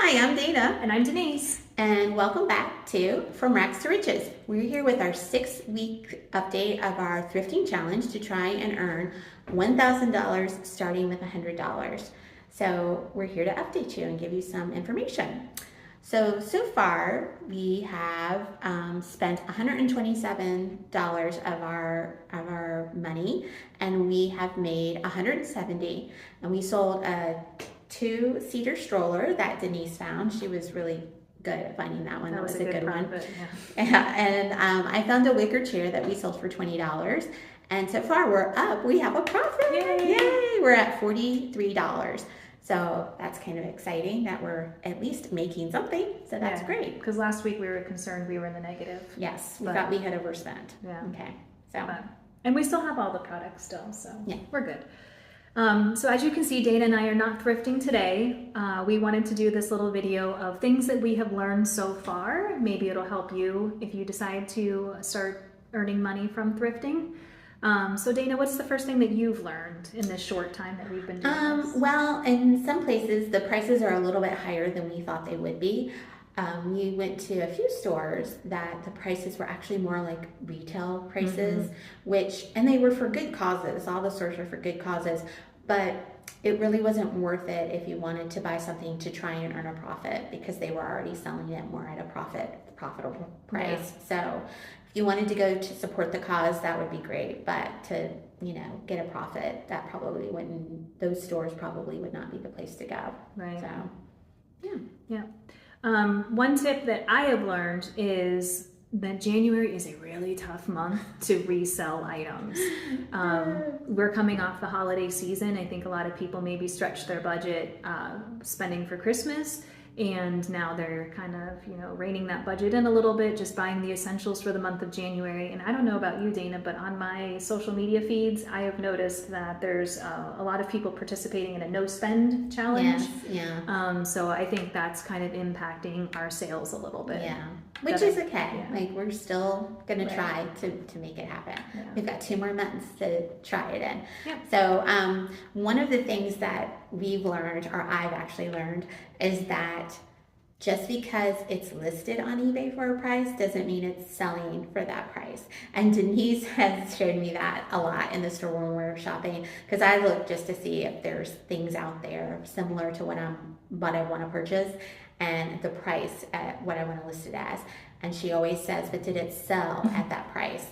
Hi, I'm Dana. And I'm Denise. And welcome back to From Rags to Riches. We're here with our 6-week update of our thrifting challenge to try and earn $1,000 starting with $100. So we're here to update you and give you some information. So far we have spent $127 of our money, and we have made $170, and we sold a 2-seater stroller that Denise found. She was really good at finding that one. That was a good profit, one. Yeah. And I found a wicker chair that we sold for $20. And so far we're up. We have a profit. Yay! We're at $43. So that's kind of exciting that we're at least making something. So that's great. Because last week we were concerned we were in the negative. Yes, we thought we had overspent. Yeah. Okay. So. And we still have all the products still, so yeah, we're good. So as you can see, Dana and I are not thrifting today. We wanted to do this little video of things that we have learned so far. Maybe it'll help you if you decide to start earning money from thrifting. So Dana, what's the first thing that you've learned in this short time that we've been doing this? Well, in some places the prices are a little bit higher than we thought they would be. We went to a few stores that the prices were actually more like retail prices, and they were for good causes. All the stores were for good causes, but it really wasn't worth it if you wanted to buy something to try and earn a profit, because they were already selling it more at a profitable price. Yeah. So if you wanted to go to support the cause, that would be great, but to get a profit, that probably wouldn't. Those stores probably would not be the place to go. Right. So yeah. One tip that I have learned is that January is a really tough month to resell items. We're coming off the holiday season. I think a lot of people maybe stretched their budget spending for Christmas, and now they're kind of, reining that budget in a little bit, just buying the essentials for the month of January. And I don't know about you, Dana, but on my social media feeds, I have noticed that there's a lot of people participating in a no-spend challenge. Yes, yeah. So I think that's kind of impacting our sales a little bit. Yeah, which is okay. Yeah. Like, we're still going to try to make it happen. Yeah. We've got 2 more months to try it in. Yeah. So one of the things that we've learned, or I've actually learned, is that just because it's listed on eBay for a price doesn't mean it's selling for that price. And Denise has showed me that a lot in the store when we're shopping, because I look just to see if there's things out there similar to what I want to purchase and the price at what I want to list it as. And she always says, but did it sell at that price?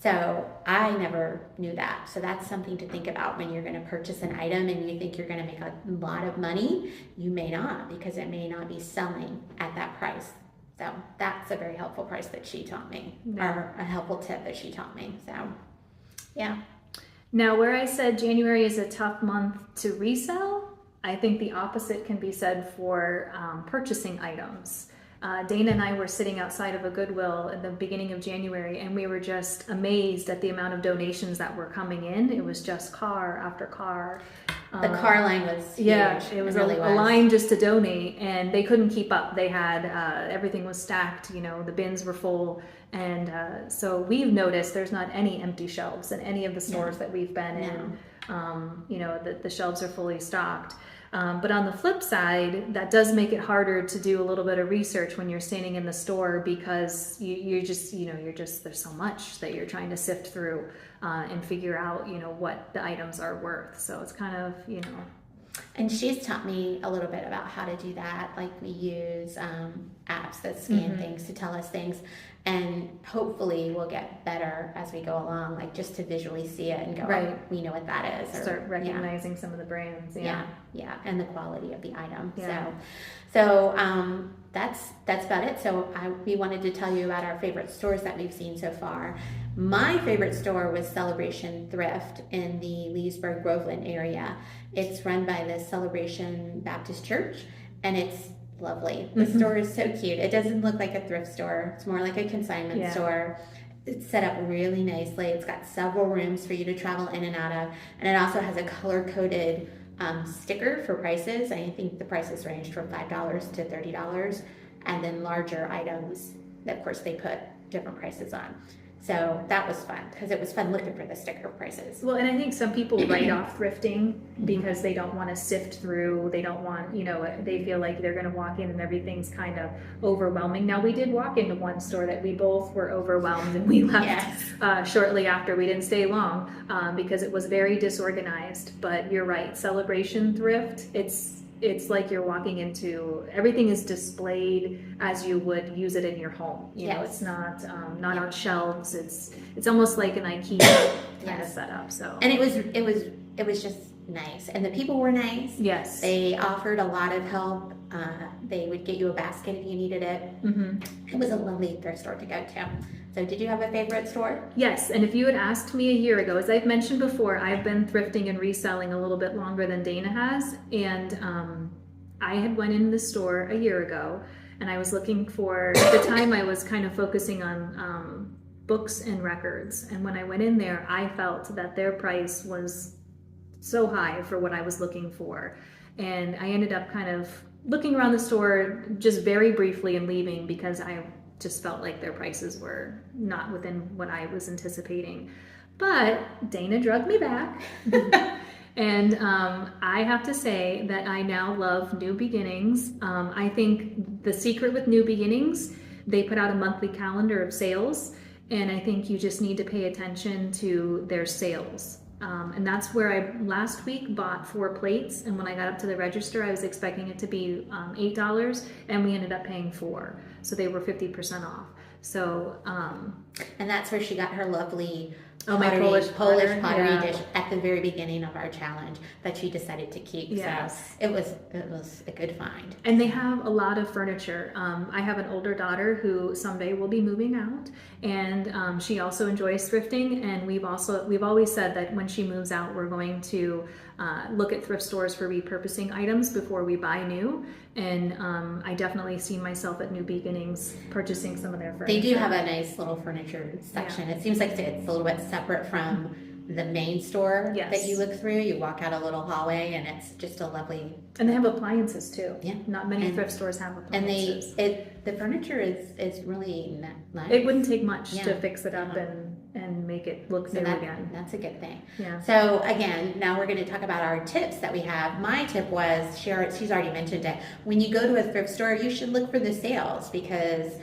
So I never knew that. So that's something to think about when you're going to purchase an item and you think you're going to make a lot of money. You may not, because it may not be selling at that price. So that's a very helpful price that she taught me, or a helpful tip that she taught me. So yeah. Now, where I said January is a tough month to resell, I think the opposite can be said for purchasing items. Dana and I were sitting outside of a Goodwill at the beginning of January, and we were just amazed at the amount of donations that were coming in. It was just car after car. The car line was huge. Yeah, it was really a line just to donate, and they couldn't keep up. They had, everything was stacked, the bins were full. And so we've noticed there's not any empty shelves in any of the stores that we've been in. The shelves are fully stocked. But on the flip side, that does make it harder to do a little bit of research when you're standing in the store, because you're just there's so much that you're trying to sift through and figure out, what the items are worth. So it's kind of, And she's taught me a little bit about how to do that. Like, we use apps that scan things to tell us things, and hopefully we'll get better as we go along, like just to visually see it and go, oh, we know what that is. Start recognizing some of the brands. Yeah, and the quality of the item. Yeah. So that's about it. So we wanted to tell you about our favorite stores that we've seen so far. My favorite store was Celebration Thrift in the Leesburg, Groveland area. It's run by the Celebration Baptist Church, and it's lovely. The store is so cute. It doesn't look like a thrift store. It's more like a consignment store. It's set up really nicely. It's got several rooms for you to travel in and out of, and it also has a color-coded sticker for prices. I think the prices range from $5 to $30, and then larger items that, of course, they put different prices on. So that was fun because it was fun looking for the sticker prices. Well, and I think some people write off thrifting because they don't want to sift through. They don't want, they feel like they're going to walk in and everything's kind of overwhelming. Now, we did walk into one store that we both were overwhelmed and we left shortly after. We didn't stay long because it was very disorganized. But you're right, celebration thrift, it's like you're walking into, everything is displayed as you would use it in your home. You know, it's not on shelves. It's almost like an IKEA kind of setup. So, and it was just nice, and the people were nice. Yes, they offered a lot of help. They would get you a basket if you needed it. It was a lovely thrift store to go to. So did you have a favorite store? Yes, and if you had asked me a year ago, as I've mentioned before, I've been thrifting and reselling a little bit longer than Dana has, and I had went in the store a year ago, and I was looking for, at the time I was kind of focusing on books and records, and when I went in there, I felt that their price was so high for what I was looking for, and I ended up kind of looking around the store just very briefly and leaving because I just felt like their prices were not within what I was anticipating. But Dana drugged me back. And I have to say that I now love New Beginnings. I think the secret with New Beginnings, they put out a monthly calendar of sales. And I think you just need to pay attention to their sales. And that's where I last week bought 4 plates, and when I got up to the register I was expecting it to be $8, and we ended up paying $4, so they were 50% off. So and that's where she got her lovely my Polish pottery dish at the very beginning of our challenge that she decided to keep. Yes. So it was a good find. And they have a lot of furniture. I have an older daughter who someday will be moving out, and she also enjoys thrifting. And we've always said that when she moves out, we're going to look at thrift stores for repurposing items before we buy new. And I definitely see myself at New Beginnings purchasing some of their furniture. They do have a nice little furniture section. It seems like it's a little bit separate from the main store that you look through. You walk out a little hallway and it's just a lovely... And they have appliances too. Yeah. Not many thrift stores have appliances. And the furniture is really nice. It wouldn't take much to fix it up and make it look new again. That's a good thing. Yeah. So again, now we're going to talk about our tips that we have. My tip was, she's already mentioned it, when you go to a thrift store, you should look for the sales, because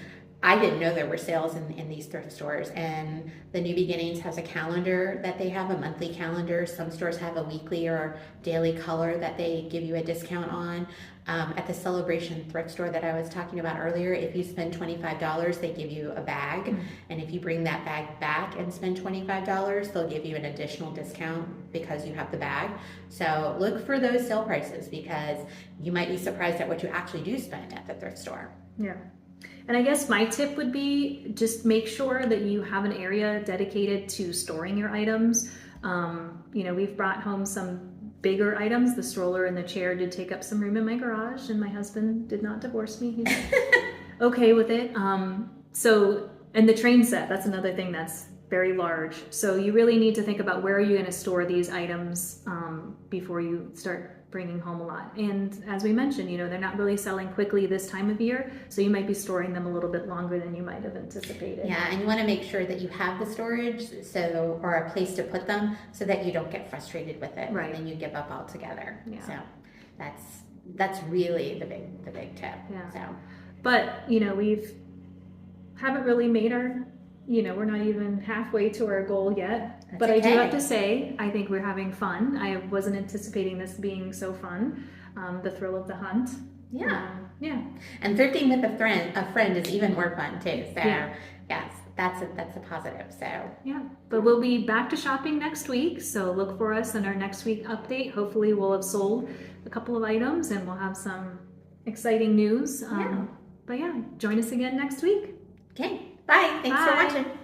I didn't know there were sales in these thrift stores. And the New Beginnings has a calendar that they have, a monthly calendar. Some stores have a weekly or daily color that they give you a discount on. At the Celebration thrift store that I was talking about earlier, if you spend $25, they give you a bag. Mm-hmm. And if you bring that bag back and spend $25, they'll give you an additional discount because you have the bag. So look for those sale prices, because you might be surprised at what you actually do spend at the thrift store. Yeah. And I guess my tip would be just make sure that you have an area dedicated to storing your items. We've brought home some bigger items. The stroller and the chair did take up some room in my garage, and my husband did not divorce me. He's okay with it. And the train set, that's another thing that's very large. So you really need to think about where are you going to store these items before you start bringing home a lot. And as we mentioned, they're not really selling quickly this time of year, so you might be storing them a little bit longer than you might have anticipated. Yeah, and you want to make sure that you have the storage or a place to put them so that you don't get frustrated with it, right, and then you give up altogether. Yeah. So that's really the big tip. Yeah. So, but we haven't really made our, we're not even halfway to our goal yet. But I do have to say, I think we're having fun. I wasn't anticipating this being so fun. The thrill of the hunt. Yeah. Yeah. And thrifting with a friend is even more fun too. So yes, that's a positive. So yeah. But we'll be back to shopping next week. So look for us in our next week update. Hopefully we'll have sold a couple of items and we'll have some exciting news. But yeah, join us again next week. Okay. Bye. Thanks for watching.